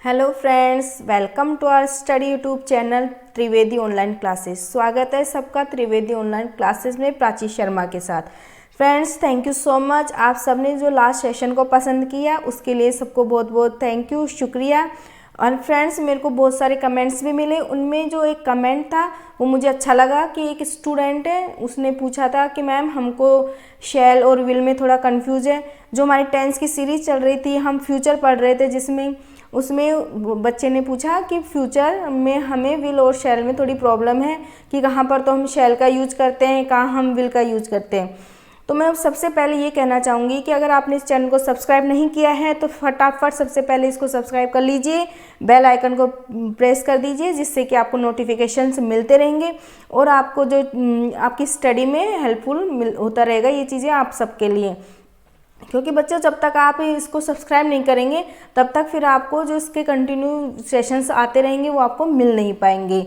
Hello friends, welcome to our study YouTube channel Trivedi online classes. स्वागत है सबका Trivedi online classes में प्राची शर्मा के साथ। Friends, thank you so much. आप सबने जो लास्ट सेशन को पसंद किया उसके लिए सबको बहुत बहुत थैंक यू, शुक्रिया। और फ्रेंड्स, मेरे को बहुत सारे कमेंट्स भी मिले। उनमें जो एक कमेंट था वो मुझे अच्छा लगा कि एक स्टूडेंट है, उसने पूछा था कि मैम हमको शैल और विल में थोड़ा कंफ्यूज है। जो हमारी टेंस की सीरीज़ चल रही थी, हम फ्यूचर पढ़ रहे थे, जिसमें उसमें बच्चे ने पूछा कि फ्यूचर में हमें विल और शैल में थोड़ी प्रॉब्लम है कि कहाँ पर तो हम शैल का यूज करते हैं, कहाँ हम विल का यूज करते हैं। तो मैं सबसे पहले ये कहना चाहूँगी कि अगर आपने इस चैनल को सब्सक्राइब नहीं किया है तो फटाफट सबसे पहले इसको सब्सक्राइब कर लीजिए, बेल आइकन को प्रेस कर दीजिए, जिससे कि आपको नोटिफिकेशंस मिलते रहेंगे और आपको जो आपकी स्टडी में हेल्पफुल होता रहेगा ये चीज़ें आप सबके लिए। क्योंकि बच्चों, जब तक आप इसको सब्सक्राइब नहीं करेंगे तब तक फिर आपको जो इसके कंटिन्यू सेशंस आते रहेंगे वो आपको मिल नहीं पाएंगे।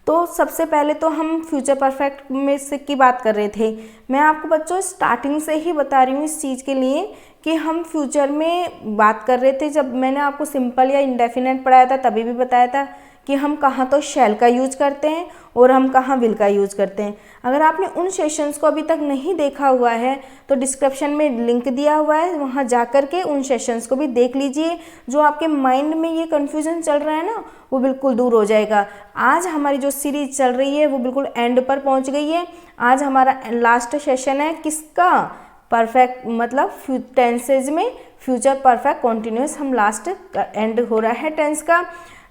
तो सबसे पहले तो हम फ्यूचर परफेक्ट में से की बात कर रहे थे। मैं आपको बच्चों स्टार्टिंग से ही बता रही हूँ इस चीज़ के लिए कि हम फ्यूचर में बात कर रहे थे। जब मैंने आपको सिंपल या इंडेफिनेट पढ़ाया था तभी भी बताया था कि हम कहाँ तो शैल का यूज करते हैं और हम कहाँ विल का यूज करते हैं। अगर आपने उन सेशंस को अभी तक नहीं देखा हुआ है तो डिस्क्रिप्शन में लिंक दिया हुआ है, वहाँ जा कर के उन सेशंस को भी देख लीजिए। जो आपके माइंड में ये कन्फ्यूज़न चल रहा है ना, वो बिल्कुल दूर हो जाएगा। आज हमारी जो सीरीज चल रही है वो बिल्कुल एंड पर पहुँच गई है। आज हमारा लास्ट सेशन है किसका, परफेक्ट मतलब टेंसेज में फ्यूचर परफेक्ट कॉन्टिन्यूस हम लास्ट एंड हो रहा है टेंस का।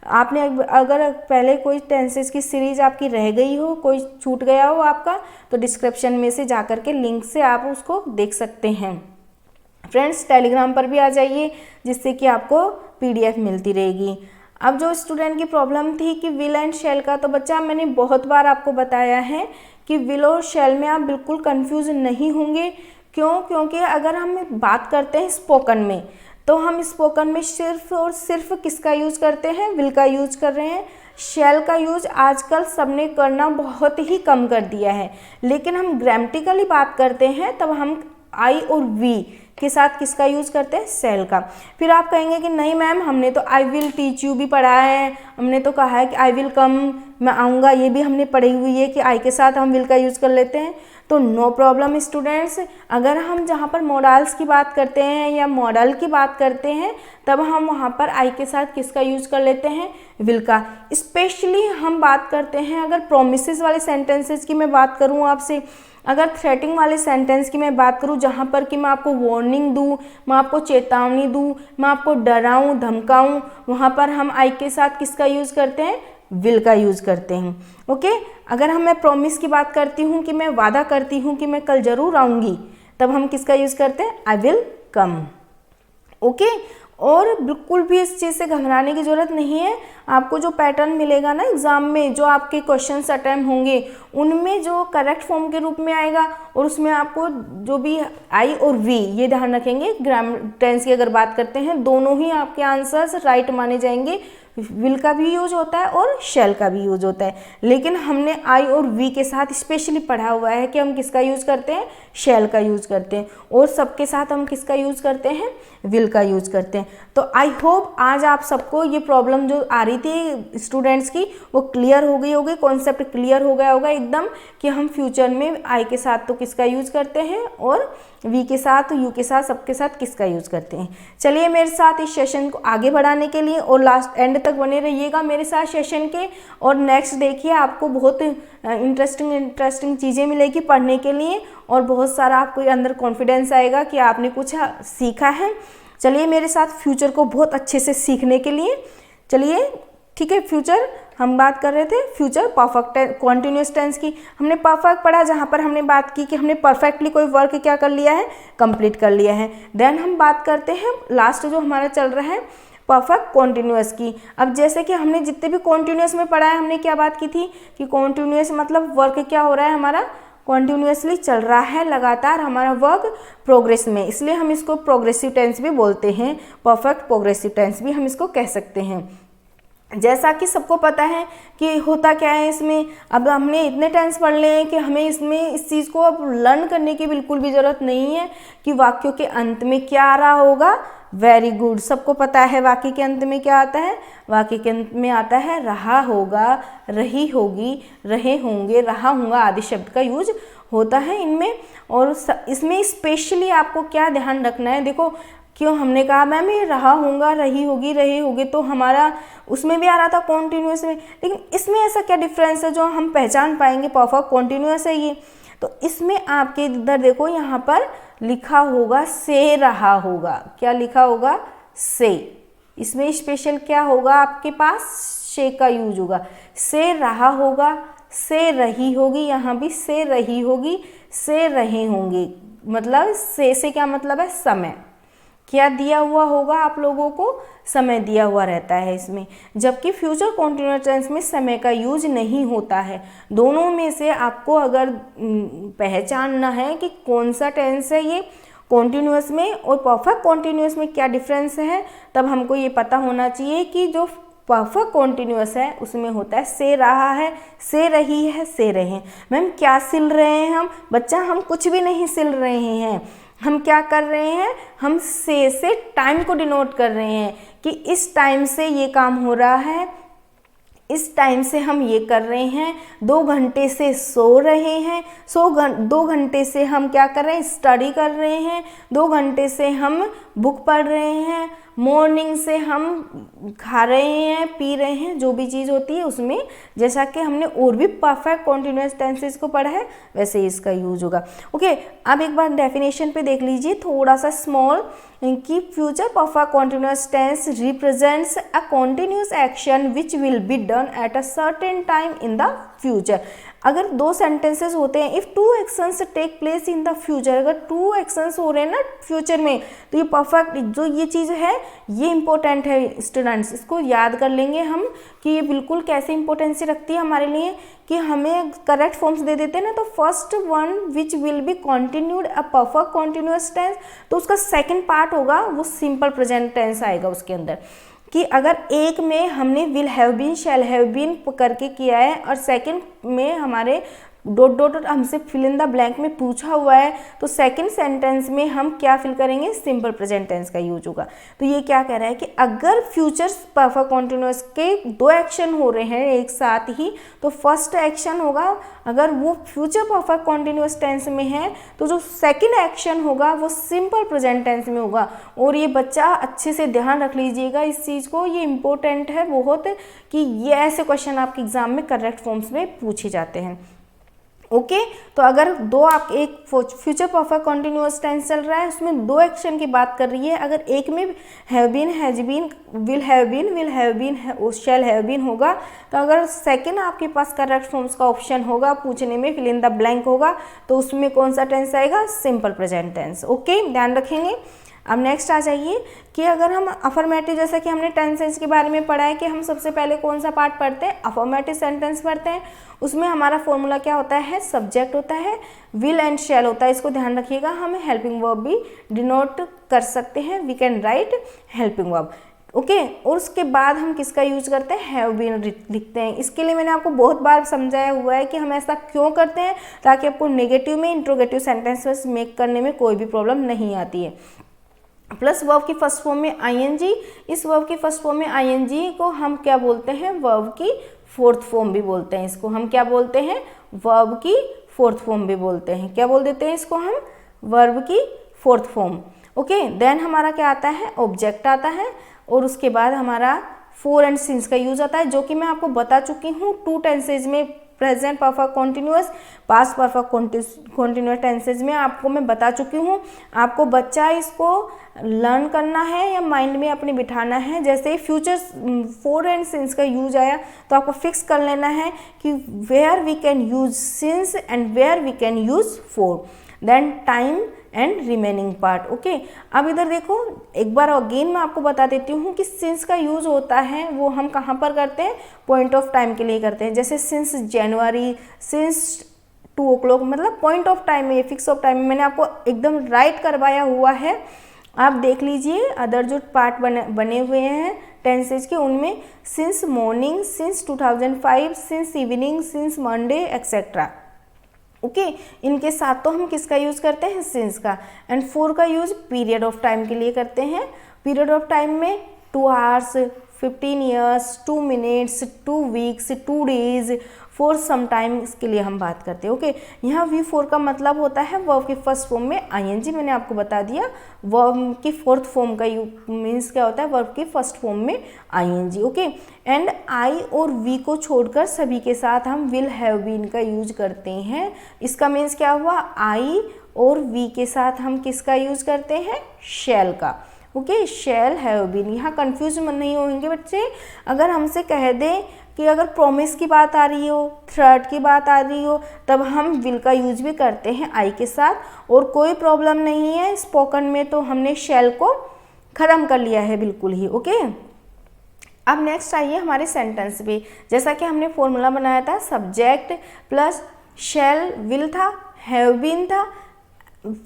आपने अगर पहले कोई टेंसेस की सीरीज आपकी रह गई हो, कोई छूट गया हो आपका, तो डिस्क्रिप्शन में से जाकर के लिंक से आप उसको देख सकते हैं। फ्रेंड्स, टेलीग्राम पर भी आ जाइए, जिससे कि आपको पीडीएफ मिलती रहेगी। अब जो स्टूडेंट की प्रॉब्लम थी कि विल एंड शैल का, तो बच्चा मैंने बहुत बार आपको बताया है कि विल और शैल में आप बिल्कुल कंफ्यूज नहीं होंगे। क्यों? क्योंकि अगर हम बात करते हैं स्पोकन में, तो हम स्पोकन में सिर्फ और सिर्फ किसका यूज करते हैं, विल का यूज कर रहे हैं। शैल का यूज आजकल सबने करना बहुत ही कम कर दिया है। लेकिन हम ग्रामेटिकली बात करते हैं तब हम आई और वी के साथ किसका यूज करते हैं, शैल का। फिर आप कहेंगे कि नहीं मैम, हमने तो आई विल टीच यू भी पढ़ा है, हमने तो कहा है कि आई विल कम, मैं आऊँगा, ये भी हमने पढ़ी हुई है कि आई के साथ हम विल का यूज कर लेते हैं। तो नो प्रॉब्लम स्टूडेंट्स, अगर हम जहाँ पर मॉडल्स की बात करते हैं या मॉडल की बात करते हैं तब हम वहाँ पर आई के साथ किसका यूज कर लेते हैं, विल का। स्पेशली हम बात करते हैं, अगर प्रोमिसेस वाले सेंटेंसेस की मैं बात करूँ आपसे, अगर थ्रेटिंग वाले सेंटेंस की मैं बात करूँ जहाँ पर कि मैं आपको वार्निंग दूँ, मैं आपको चेतावनी दूँ, मैं आपको डराऊँ धमकाऊँ, वहाँ पर हम आई के साथ किसका यूज़ करते हैं, विल का यूज़ करते हैं। ओके, अगर मैं प्रॉमिस की बात करती हूँ कि मैं वादा करती हूँ कि मैं कल ज़रूर आऊँगी, तब हम किसका यूज़ करते हैं, आई विल कम। ओके, और बिल्कुल भी इस चीज़ से घबराने की ज़रूरत नहीं है। आपको जो पैटर्न मिलेगा ना एग्ज़ाम में, जो आपके क्वेश्चंस अटेम्प्ट होंगे उनमें जो करेक्ट फॉर्म के रूप में आएगा, और उसमें आपको जो भी आई और वी, ये ध्यान रखेंगे। टेंस की अगर बात करते हैं, दोनों ही आपके आंसर्स राइट माने जाएंगे। विल का भी यूज होता है और शैल का भी यूज होता है, लेकिन हमने आई और वी के साथ स्पेशली पढ़ा हुआ है कि हम किसका यूज करते हैं, शैल का यूज करते हैं, और सबके साथ हम किसका यूज करते हैं, विल का यूज करते हैं। तो आई होप आज आप सबको ये प्रॉब्लम जो आ रही थी स्टूडेंट्स की वो क्लियर हो गई होगी, कॉन्सेप्ट क्लियर हो गया होगा एकदम, कि हम फ्यूचर में आई के साथ तो किसका यूज करते हैं और वी के साथ, यू के साथ, सबके साथ किसका यूज करते हैं। चलिए मेरे साथ इस सेशन को आगे बढ़ाने के लिए और लास्ट एंड तक बने रहिएगा मेरे साथ सेशन के, और नेक्स्ट देखिए आपको बहुत इंटरेस्टिंग चीज़ें मिलेगी पढ़ने के लिए, और बहुत सारा आपको अंदर कॉन्फिडेंस आएगा कि आपने कुछ सीखा है। चलिए मेरे साथ फ्यूचर को बहुत अच्छे से सीखने के लिए चलिए। ठीक है, फ्यूचर हम बात कर रहे थे, फ्यूचर परफेक्ट कॉन्टिन्यूस टेंस की। हमने परफेक्ट पढ़ा, जहाँ पर हमने बात की कि हमने परफेक्टली कोई वर्क क्या कर लिया है, कंप्लीट कर लिया है। देन हम बात करते हैं लास्ट जो हमारा चल रहा है परफेक्ट कॉन्टिन्यूस की। अब जैसे कि हमने जितने भी कॉन्टिन्यूस में पढ़ा है, हमने क्या बात की थी कि कॉन्टिन्यूस मतलब वर्क क्या हो रहा है, हमारा कॉन्टिन्यूसली चल रहा है, लगातार हमारा वर्क प्रोग्रेस में, इसलिए हम इसको प्रोग्रेसिव टेंस भी बोलते हैं, परफेक्ट प्रोग्रेसिव टेंस भी हम इसको कह सकते हैं। जैसा कि सबको पता है कि होता क्या है इसमें, अब हमने इतने टेंस पढ़ लिए हैं कि हमें इसमें इस चीज़ को अब लर्न करने की बिल्कुल भी ज़रूरत नहीं है कि वाक्यों के अंत में क्या आ रहा होगा, वेरी गुड। सबको पता है वाक्य के अंत में क्या आता है? वाक्य के अंत में आता है रहा होगा, रही होगी, रहे होंगे, रहा होगा आदि शब्द का यूज होता है इनमें। और इसमें स्पेशली आपको क्या ध्यान रखना है, देखो क्यों हमने कहा मैम ये रहा होगा, रही होगी, रहे होगे, तो हमारा उसमें भी आ रहा था कॉन्टिन्यूस में, लेकिन इसमें ऐसा क्या डिफरेंस है जो हम पहचान पाएंगे परफेक्ट कॉन्टिन्यूस है ये? तो इसमें आपके इधर देखो यहाँ पर लिखा होगा से रहा होगा। क्या लिखा होगा? से। इसमें स्पेशल क्या होगा आपके पास? से का यूज होगा। से रहा होगा, से रही होगी, यहाँ भी से रही होगी, से रहे होंगे। मतलब से क्या मतलब है? समय। क्या दिया हुआ होगा आप लोगों को? समय दिया हुआ रहता है इसमें। जबकि फ्यूचर कॉन्टिन्यूअस टेंस में समय का यूज नहीं होता है। दोनों में से आपको अगर पहचानना है कि कौन सा टेंस है ये कॉन्टिन्यूअस में और परफेक्ट कॉन्टिन्यूअस में क्या डिफरेंस है, तब हमको ये पता होना चाहिए कि जो परफेक्ट कॉन्टिन्यूअस है उसमें होता है से रहा है, से रही है, से रहे। मैम क्या सिल रहे हैं हम? बच्चा हम कुछ भी नहीं सिल रहे हैं, हम क्या कर रहे हैं? हम से टाइम को डिनोट कर रहे हैं कि इस टाइम से ये काम हो रहा है, इस टाइम से हम ये कर रहे हैं। 2 घंटे से सो रहे हैं, 2 घंटे से हम क्या कर रहे हैं? स्टडी कर रहे हैं। 2 घंटे से हम बुक पढ़ रहे हैं। मॉर्निंग से हम खा रहे हैं, पी रहे हैं, जो भी चीज़ होती है उसमें, जैसा कि हमने और भी परफेक्ट कॉन्टिन्यूअस टेंसेस को पढ़ा है वैसे ही इसका यूज होगा। ओके, अब एक बार डेफिनेशन पे देख लीजिए थोड़ा सा स्मॉल, कि future perfect continuous tense represents a continuous action which will be done at a certain time in the future. अगर 2 सेंटेंसेस होते हैं, if 2 actions take place in the future, अगर 2 एक्शंस हो रहे हैं ना फ्यूचर में, तो ये परफेक्ट जो ये चीज़ है ये इंपॉर्टेंट है स्टूडेंट्स, इसको याद कर लेंगे हम कि ये बिल्कुल कैसे इंपॉर्टेंसी रखती है हमारे लिए, कि हमें करेक्ट फॉर्म्स दे देते हैं ना, तो first one which will be continued a perfect continuous tense, तो उसका सेकेंड पार्ट होगा वो सिंपल प्रेजेंट टेंस आएगा उसके अंदर। कि अगर एक में हमने will have been, shall have been करके किया है और सेकंड में हमारे डॉट डॉट हमसे फिल इन द ब्लैंक में पूछा हुआ है, तो सेकंड सेंटेंस में हम क्या फिल करेंगे? सिंपल प्रेजेंट टेंस का यूज होगा। तो ये क्या कह रहा है कि अगर फ्यूचर परफेक्ट कॉन्टिन्यूअस के 2 एक्शन हो रहे हैं एक साथ ही, तो फर्स्ट एक्शन होगा, अगर वो फ्यूचर परफेक्ट कॉन्टिन्यूअस टेंस में है तो जो सेकंड एक्शन होगा वो सिंपल प्रेजेंट टेंस में होगा। और ये बच्चा अच्छे से ध्यान रख लीजिएगा इस चीज़ को, ये इंपॉर्टेंट है बहुत, कि ये ऐसे क्वेश्चन आपके एग्जाम में करेक्ट फॉर्म्स में पूछे जाते हैं। ओके, तो अगर एक फ्यूचर परफेक्ट कॉन्टिन्यूअस टेंस चल रहा है उसमें 2 एक्शन की बात कर रही है, अगर एक में have been, has been, will have been, shall have been होगा, तो अगर सेकंड आपके पास करेक्ट फॉर्म्स का ऑप्शन होगा पूछने में, फिल इन द ब्लैंक होगा, तो उसमें कौन सा टेंस आएगा? Simple present tense. ओके, ध्यान रखेंगे। अब नेक्स्ट आ जाइए कि अगर हम अफर्मेटिव, जैसा कि हमने टेंसेस के बारे में पढ़ा है कि हम सबसे पहले कौन सा पार्ट पढ़ते हैं? अफर्मेटिव सेंटेंस पढ़ते हैं। उसमें हमारा फॉर्मूला क्या होता है? सब्जेक्ट होता है, विल एंड शैल होता है, इसको ध्यान रखिएगा। हम हेल्पिंग वर्ब भी डिनोट कर सकते हैं, we can write helping verb. Okay, और उसके बाद हम किसका यूज करते हैं? हैव बीन लिखते हैं। इसके लिए मैंने आपको बहुत बार समझाया हुआ है कि हम ऐसा क्यों करते हैं, ताकि आपको नेगेटिव में इंट्रोगेटिव सेंटेंसेस मेक करने में कोई भी प्रॉब्लम नहीं आती है। प्लस वर्ब की फर्स्ट फॉर्म में आईएनजी, इस वर्ब की फर्स्ट फॉर्म में आईएनजी को हम क्या बोलते हैं? वर्ब की फोर्थ फॉर्म भी बोलते हैं। इसको हम क्या बोलते हैं? वर्ब की फोर्थ फॉर्म भी बोलते हैं। क्या बोल देते हैं इसको हम? वर्ब की फोर्थ फॉर्म। ओके, देन हमारा क्या आता है? ऑब्जेक्ट आता है, और उसके बाद हमारा फोर एंड सिंस का यूज आता है, जो कि मैं आपको बता चुकी हूँ 2 टेंसेज में, present perfect continuous, past perfect continuous tenses में आपको मैं बता चुकी हूँ। आपको बच्चा इसको लर्न करना है या माइंड में अपने बिठाना है। जैसे फ्यूचर फोर एंड सिंस का यूज आया तो आपको फिक्स कर लेना है कि where we can use since and where we can use for, then time and remaining part. Okay, अब इधर देखो, एक बार अगेन मैं आपको बता देती हूँ कि सिंस का यूज होता है वो हम कहाँ पर करते हैं? पॉइंट ऑफ टाइम के लिए करते हैं। जैसे सिंस जनवरी, सिंस 2 o'clock, मतलब पॉइंट ऑफ टाइम में, फिक्स ऑफ टाइम में मैंने आपको एकदम राइट करवाया हुआ है। आप देख लीजिए अदर जो पार्ट बने हुए हैं टेंसेज के, उनमें since morning, since 2005, since evening, since Monday etcetera. Okay, इनके साथ तो हम किसका यूज़ करते हैं? सिंस का। एंड फोर का यूज़ पीरियड ऑफ टाइम के लिए करते हैं। पीरियड ऑफ टाइम में 2 hours, 15 years, 2 minutes, 2 weeks, 2 days, for some time के लिए हम बात करते हैं। ओके, यहाँ V4 का मतलब होता है वर्ब की फर्स्ट फॉर्म में ing। मैंने आपको बता दिया वर्ब की फोर्थ फॉर्म का मीन्स क्या होता है, वर्ब की फर्स्ट फॉर्म में ing। ओके, एंड I और V को छोड़कर सभी के साथ हम विल हैव बीन का यूज करते हैं। इसका मीन्स क्या हुआ, I और V के साथ हम किसका यूज करते हैं, शैल का। Okay, shall have been. यहाँ कंफ्यूज नहीं होंगे बच्चे। अगर हमसे कह दें कि अगर प्रॉमिस की बात आ रही हो, थ्रेट की बात आ रही हो, तब हम विल का यूज भी करते हैं आई के साथ, और कोई प्रॉब्लम नहीं है। स्पोकन में तो हमने शैल को ख़त्म कर लिया है बिल्कुल ही। ओके, अब नेक्स्ट आइए हमारे सेंटेंस पे। जैसा कि हमने फॉर्मूला बनाया था, सब्जेक्ट प्लस शैल विल था, हैव बीन था,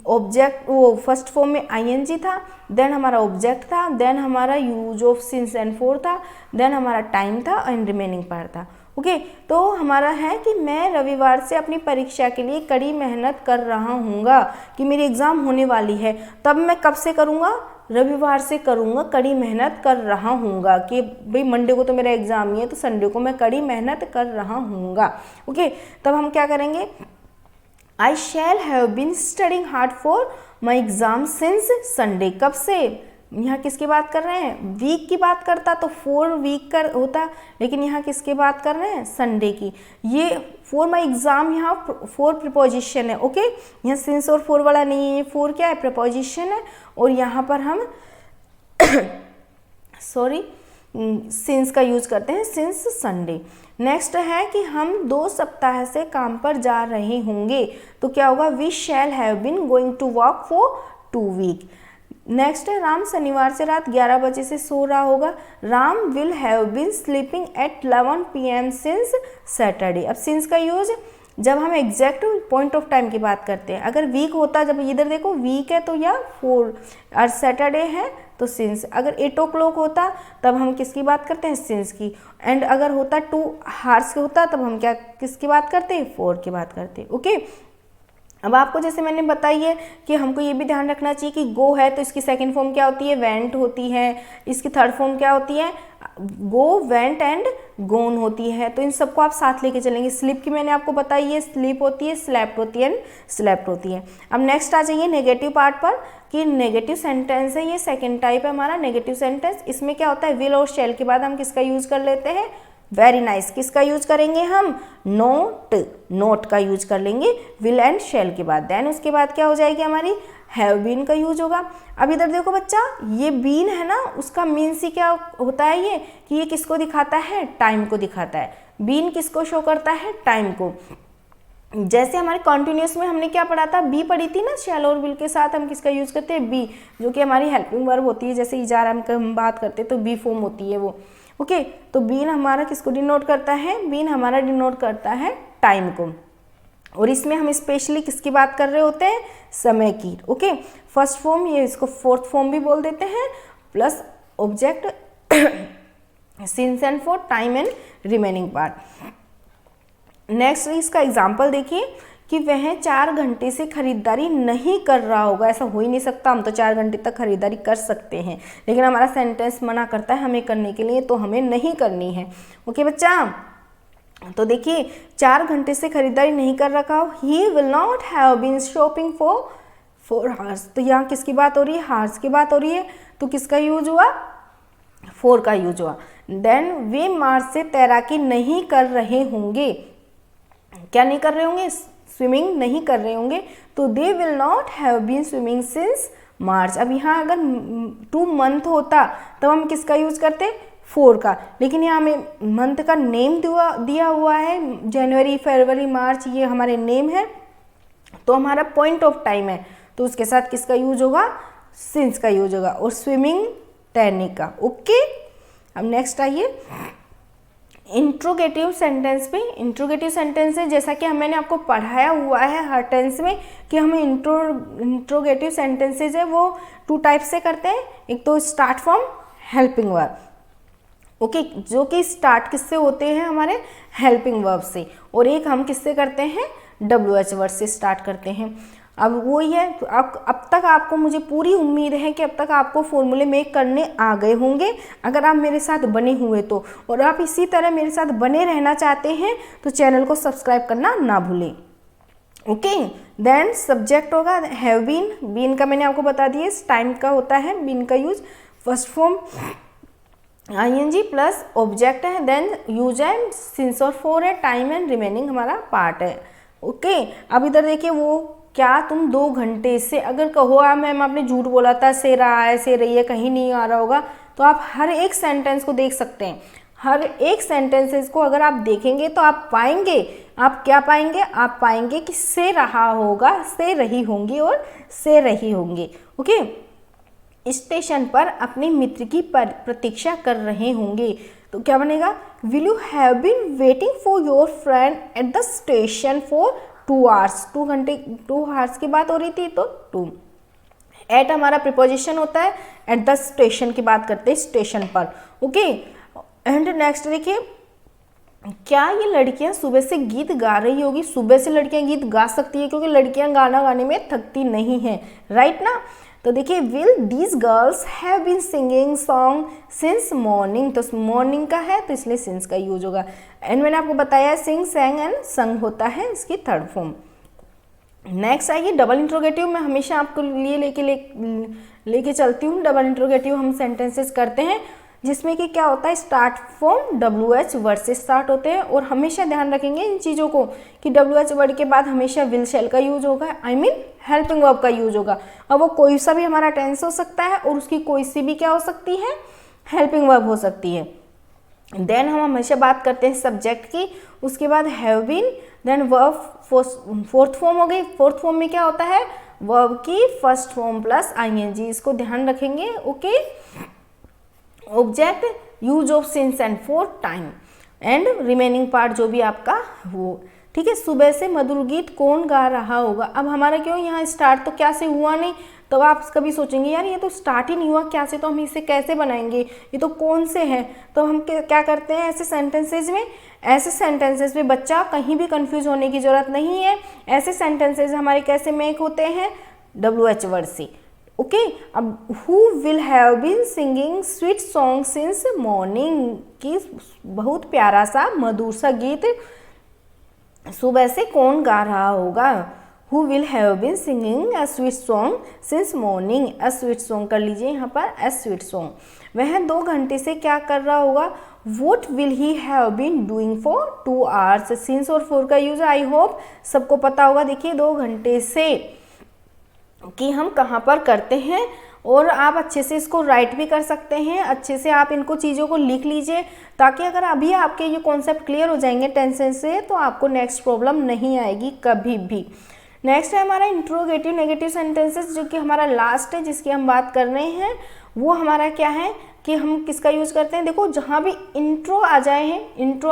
ऑब्जेक्ट वो फर्स्ट फॉर्म में ing था, देन हमारा ऑब्जेक्ट था, देन हमारा use of since and four था, देन हमारा टाइम था एंड रिमेनिंग पार्ट था। ओके, तो हमारा है कि मैं रविवार से अपनी परीक्षा के लिए कड़ी मेहनत कर रहा हूँगा, कि मेरी एग्ज़ाम होने वाली है। तब मैं कब से करूँगा, रविवार से करूँगा, कड़ी मेहनत कर रहा हूँगा, कि भाई मंडे को तो मेरा एग्ज़ाम ही है, तो संडे को मैं कड़ी मेहनत कर रहा हूँगा। ओके, तब हम क्या करेंगे, I shall have been studying hard for my exam since Sunday। कब से, यहाँ किसकी बात कर रहे हैं, वीक की बात करता तो 4 वीक का होता, लेकिन यहाँ किसकी बात कर रहे हैं, संडे की। ये फॉर माई एग्जाम यहाँ 4 प्रीपोजिशन है। ओके, यहाँ सिंस और 4 वाला नहीं है, ये 4 क्या है, प्रीपोजिशन है, और यहाँ पर हम सॉरी सिंस का यूज करते हैं, सिंस संडे। नेक्स्ट है कि हम 2 सप्ताह से काम पर जा रहे होंगे, तो क्या होगा, we shall have been going to work for 2 week. Next है, राम शनिवार से रात 11 बजे से सो रहा होगा, Ram will have been sleeping at 11 PM since Saturday. अब सिंस का यूज जब हम एग्जैक्ट पॉइंट ऑफ टाइम की बात करते हैं, अगर वीक होता, जब इधर देखो वीक है तो या 4 और सैटरडे है तो सिंस। अगर 8 o'clock होता तब हम किसकी बात करते हैं, सिंस की। एंड अगर होता 2 hours होता तब हम क्या किसकी बात करते हैं, 4 की बात करते हैं। ओके, अब आपको जैसे मैंने बताई है कि हमको ये भी ध्यान रखना चाहिए कि गो है तो इसकी सेकंड फॉर्म क्या होती है, वेंट होती है, इसकी थर्ड फॉर्म क्या होती है, गो, वेंट एंड गोन होती है। तो इन सबको आप साथ लेके चलेंगे। स्लीप की मैंने आपको बताई है, स्लीप होती है, स्लेप्ट होती है एंड स्लेप्ट होती है। अब नेक्स्ट आ जाइए नेगेटिव पार्ट पर, कि नेगेटिव सेंटेंस है, ये सेकेंड टाइप है हमारा नेगेटिव सेंटेंस। इसमें क्या होता है, विल और शैल के बाद हम किसका यूज कर लेते हैं, वेरी नाइस। किसका यूज करेंगे हम, नोट, नोट का यूज कर लेंगे विल एंड शैल के बाद। देन उसके बाद क्या हो जाएगी हमारी, हैव बीन का यूज होगा। अब इधर देखो बच्चा, ये बीन है ना, उसका मीन्स ही क्या होता है, ये कि ये किसको दिखाता है, टाइम को दिखाता है। बीन किसको शो करता है, टाइम को। जैसे हमारे कॉन्टिन्यूस में हमने क्या पढ़ा था, बी पढ़ी थी ना, शैल और विल के साथ हम किसका यूज करते हैं, बी, जो कि हमारी हेल्पिंग वर्ब होती है। जैसे इजार हम बात करते हैं तो बी फॉर्म होती है वो। ओके, तो बीन हमारा किसको डिनोट करता है, बीन हमारा डिनोट करता है टाइम को। और इसमें हम स्पेशली किसकी बात कर रहे होते हैं, समय की। ओके, फर्स्ट फॉर्म, ये इसको फोर्थ फॉर्म भी बोल देते हैं, plus object since and for, time and remaining part. Next इसका एग्जाम्पल देखिए कि वह 4 घंटे से खरीदारी नहीं कर रहा होगा। ऐसा हो ही नहीं सकता, हम तो 4 घंटे तक खरीदारी कर सकते हैं, लेकिन हमारा सेंटेंस मना करता है हमें करने के लिए, तो हमें नहीं करनी है। ओके बच्चा, तो देखिए 4 घंटे से खरीदारी नहीं कर रखा हो, he will not have been shopping for 4 hours। तो यहाँ किसकी बात हो रही है, हार्स की बात हो रही है, तो किसका यूज हुआ, 4 का यूज हुआ। देन वे मार्च से तैराकी नहीं कर रहे होंगे, क्या नहीं कर रहे होंगे, स्विमिंग नहीं कर रहे होंगे, तो they will not have been swimming since March. अब यहाँ अगर 2 month होता तब हम किसका यूज करते, 4 का, लेकिन यहाँ हमें मंथ का नेम दिया हुआ है, जनवरी, फरवरी, मार्च, ये हमारे नेम है, तो हमारा पॉइंट ऑफ टाइम है, तो उसके साथ किसका यूज होगा, सिंस का यूज होगा, और स्विमिंग तैरने का। ओके, अब नेक्स्ट आइए इंट्रोगेटिव सेंटेंस पे। इंट्रोगेटिव सेंटेंस है, जैसा कि मैंने आपको पढ़ाया हुआ है हर टेंस में कि हमें इंट्रोगेटिव सेंटेंसेज है वो 2 टाइप से करते हैं। एक तो start from helping verb, okay, जो कि स्टार्ट किससे होते हैं, हमारे हेल्पिंग वर्ब से, और एक हम किससे करते हैं, WH वर्ड से स्टार्ट करते हैं। अब वही है, तो अब तक आपको, मुझे पूरी उम्मीद है कि अब तक आपको फॉर्मूले मेक करने आ गए होंगे अगर आप मेरे साथ बने हुए तो। और आप इसी तरह मेरे साथ बने रहना चाहते हैं तो चैनल को सब्सक्राइब करना ना भूलें। ओके, देन सब्जेक्ट होगा हैव बीन, बीन का मैंने आपको बता दिया टाइम का होता है बीन का use, first form ing plus object है, देन यूज है सिंस और फॉर है, टाइम एंड रिमेनिंग हमारा पार्ट है। ओके, अब इधर देखिए, वो क्या तुम 2 घंटे से, अगर कहो मैम आपने झूठ बोला था, से रहा है, से रही है, कहीं नहीं आ रहा होगा, तो आप हर एक सेंटेंस को देख सकते हैं। हर एक सेंटेंसेस को अगर आप देखेंगे तो आप पाएंगे, आप क्या पाएंगे, आप पाएंगे कि से रहा होगा, से रही होंगी और से रही होंगी। ओके, स्टेशन पर अपने मित्र की प्रतीक्षा कर रहे होंगे, तो क्या बनेगा, will you have been waiting for your friend at the station for 2 hours, 2 घंटे, 2 hours की बात हो रही थी तो 2। एट हमारा प्रिपोजिशन होता है, एट द स्टेशन की बात करते हैं, स्टेशन पर। ओके, एंड नेक्स्ट देखिए, क्या ये लड़कियां सुबह से गीत गा रही होगी, सुबह से लड़कियां गीत गा सकती है क्योंकि लड़कियां गाना गाने में थकती नहीं हैं, राइट ना। तो देखिए, will these girls have been singing song since morning, तो मॉर्निंग का है तो इसलिए सिंस का यूज होगा। एंड मैंने आपको बताया सिंग, सैंग एंड संग होता है इसकी थर्ड फॉर्म। नेक्स्ट आइए डबल इंट्रोगेटिव, मैं हमेशा आपको लिए लेके चलती हूँ। डबल इंट्रोगेटिव हम सेंटेंसेस करते हैं जिसमें कि क्या होता है, स्टार्ट फ्रॉम WH वर्ड से स्टार्ट होते हैं, और हमेशा ध्यान रखेंगे इन चीज़ों को कि WH वर्ड के बाद हमेशा विल शैल का यूज होगा, आई मीन हेल्पिंग वर्ब का यूज होगा। और वो कोई सा भी हमारा टेंस हो सकता है और उसकी कोई सी भी क्या हो सकती है, हेल्पिंग वर्ब हो सकती है। देन हम हमेशा बात करते हैं सब्जेक्ट की, उसके बाद have been, then verb fourth form हो गई। फोर्थ फॉर्म में क्या होता है, वर्ब की फर्स्ट फॉर्म प्लस ING, इसको ध्यान रखेंगे। Okay, object use of since and for, time and remaining part जो भी आपका वो, ठीक है। सुबह से मधुर गीत कौन गा रहा होगा, अब हमारा क्यों यहाँ स्टार्ट तो क्या से हुआ नहीं, तो आप कभी सोचेंगे यार ये तो स्टार्ट ही नहीं हुआ, क्या से, तो हम इसे कैसे बनाएंगे, ये तो कौन से है। तो हम क्या करते हैं ऐसे सेंटेंसेज में बच्चा कहीं भी कंफ्यूज होने की जरूरत नहीं है। ऐसे सेंटेंसेज हमारे कैसे मेक होते हैं, WH वर्ड से। ओके, अब who will have been singing sweet song since morning, की बहुत प्यारा सा मधुर सा गीत सुबह से कौन गा रहा होगा। Who will have been singing a sweet song since morning, a sweet song कर लीजिए यहाँ पर, अ स्वीट सॉन्ग। वह 2 घंटे से क्या कर रहा होगा, what will he have been doing for 2 hours, since और फॉर का यूज आई होप सबको पता होगा। देखिए 2 घंटे से कि हम कहाँ पर करते हैं, और आप अच्छे से इसको राइट भी कर सकते हैं, अच्छे से आप इनको चीज़ों को लिख लीजिए ताकि अगर अभी आपके ये कॉन्सेप्ट क्लियर हो जाएंगे टेंसेस से तो आपको नेक्स्ट प्रॉब्लम नहीं आएगी कभी भी। नेक्स्ट है हमारा इंट्रोगेटिव नेगेटिव सेंटेंसेस, जो कि हमारा लास्ट है जिसकी हम बात कर रहे हैं। वो हमारा क्या है कि हम किसका यूज़ करते हैं, देखो जहाँ भी इंट्रो आ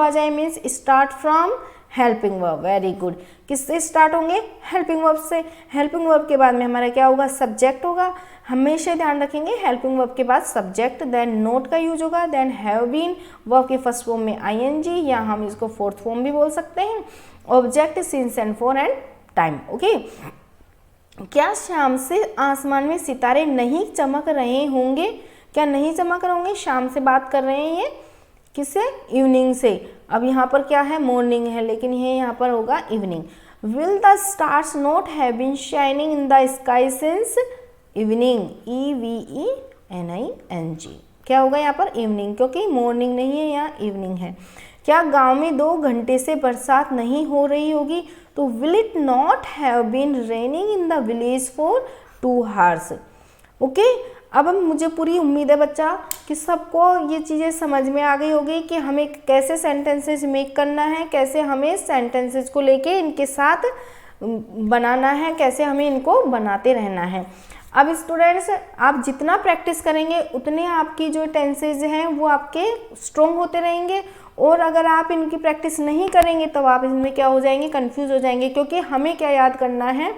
जाए means start from helping verb, very good. किससे स्टार्ट होंगे, हेल्पिंग वर्ब से। हेल्पिंग वर्ब के बाद में हमारा क्या होगा, सब्जेक्ट होगा। हमेशा ध्यान रखेंगे हेल्पिंग वर्ब के बाद सब्जेक्ट, देन नोट का यूज होगा, देन हैव बीन, वर्ब के फर्स्ट फॉर्म में ING, या हम इसको फोर्थ फॉर्म भी बोल सकते हैं, object since and for and time. Okay, क्या शाम से आसमान में सितारे नहीं चमक रहे होंगे, क्या नहीं चमक रहे होंगे, शाम से बात कर रहे हैं ये किससे, इवनिंग से। अब यहाँ पर क्या है, मॉर्निंग है, लेकिन ये यहाँ पर होगा evening. Will the stars not have been shining in the sky since evening, EVENING, क्या होगा यहाँ पर इवनिंग, क्योंकि मॉर्निंग नहीं है यहाँ इवनिंग है। क्या गांव में 2 घंटे से बरसात नहीं हो रही होगी, तो will it not have been raining in the village for 2 hours। Okay, अब मुझे पूरी उम्मीद है बच्चा कि सबको ये चीज़ें समझ में आ गई होगी कि हमें कैसे सेंटेंसेस मेक करना है, कैसे हमें सेंटेंसेस को लेके इनके साथ बनाना है, कैसे हमें इनको बनाते रहना है। अब स्टूडेंट्स, आप जितना प्रैक्टिस करेंगे उतने आपकी जो टेंसेज हैं वो आपके स्ट्रॉन्ग होते रहेंगे, और अगर आप इनकी प्रैक्टिस नहीं करेंगे तब आप इनमें क्या हो जाएंगे, कंफ्यूज हो जाएंगे, क्योंकि हमें क्या याद करना है,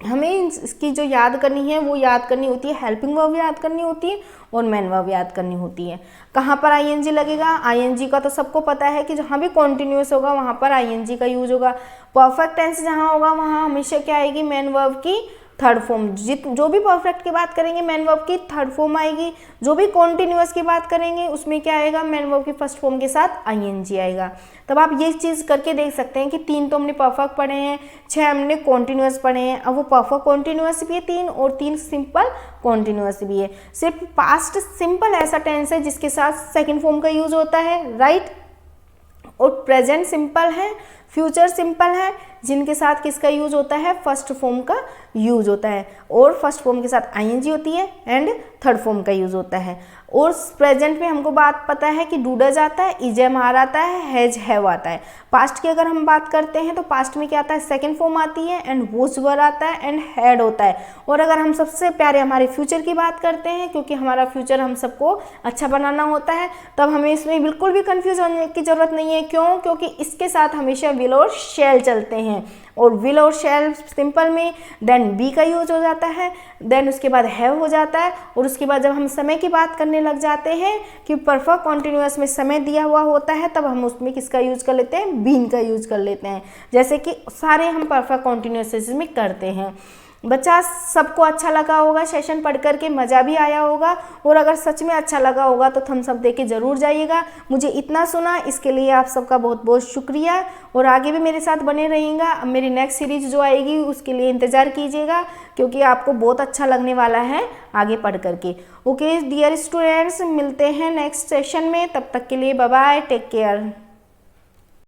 हमें इसकी जो याद करनी है वो याद करनी होती है, हेल्पिंग वर्ब याद करनी होती है और मेन वर्ब याद करनी होती है। कहाँ पर आईएनजी लगेगा? आईएनजी का तो सबको पता है कि जहाँ भी कॉन्टिन्यूअस होगा वहाँ पर आईएनजी का यूज होगा। परफेक्ट टेंस जहाँ होगा वहाँ हमेशा क्या आएगी? मेन वर्ब की थर्ड फॉर्म। जो भी परफेक्ट की बात करेंगे मेन वर्ब की थर्ड फॉर्म आएगी। जो भी कॉन्टिन्यूअस की बात करेंगे उसमें क्या आएगा? मेन वर्ब की फर्स्ट फॉर्म के साथ आईएनजी आएगा। तब आप ये चीज़ करके देख सकते हैं कि 3 तो हमने परफेक्ट पढ़े हैं, 6 हमने कॉन्टिन्यूअस पढ़े हैं। अब वो परफेक्ट कॉन्टिन्यूअस भी है 3 और 3 सिंपल कॉन्टिन्यूअस भी है। सिर्फ पास्ट सिंपल ऐसा टेंस है जिसके साथ सेकेंड फॉर्म का यूज होता है, राइट। और प्रेजेंट सिंपल है, फ्यूचर सिंपल है जिनके साथ किसका यूज होता है? फर्स्ट फॉर्म का यूज होता है। और फर्स्ट फॉर्म के साथ आईएनजी होती है एंड थर्ड फॉर्म का यूज होता है। और प्रेजेंट में हमको बात पता है कि डू डज आता है, इज एम आर आता है, हैज हैव आता है। पास्ट की अगर हम बात करते हैं तो पास्ट में क्या आता है? सेकेंड फॉर्म आती है एंड वॉज वर आता है एंड हैड होता है। और अगर हम सबसे प्यारे हमारे फ्यूचर की बात करते हैं, क्योंकि हमारा फ्यूचर हम सबको अच्छा बनाना होता है, तब हमें इसमें बिल्कुल भी कंफ्यूज होने की जरूरत नहीं है। क्यों? क्योंकि इसके साथ हमेशा विल और शैल चलते हैं। और विल और शैल सिंपल में देन बी का यूज हो जाता है, देन उसके बाद हैव हो जाता है। और उसके बाद जब हम समय की बात करने लग जाते हैं कि परफेक्ट कॉन्टिन्यूअस में समय दिया हुआ होता है, तब हम उसमें किसका यूज कर लेते हैं? बीन का यूज कर लेते हैं, जैसे कि सारे हम परफेक्ट कॉन्टिन्यूअस में करते हैं। बच्चा सबको अच्छा लगा होगा, सेशन पढ़ करके मज़ा भी आया होगा। और अगर सच में अच्छा लगा होगा तो थम्स अप देके ज़रूर जाइएगा। मुझे इतना सुना इसके लिए आप सबका बहुत बहुत शुक्रिया। और आगे भी मेरे साथ बने रहिएगा। अब मेरी नेक्स्ट सीरीज जो आएगी उसके लिए इंतज़ार कीजिएगा, क्योंकि आपको बहुत अच्छा लगने वाला है आगे पढ़ करके। ओके डियर स्टूडेंट्स, मिलते हैं नेक्स्ट सेशन में। तब तक के लिए बाय बाय, टेक केयर।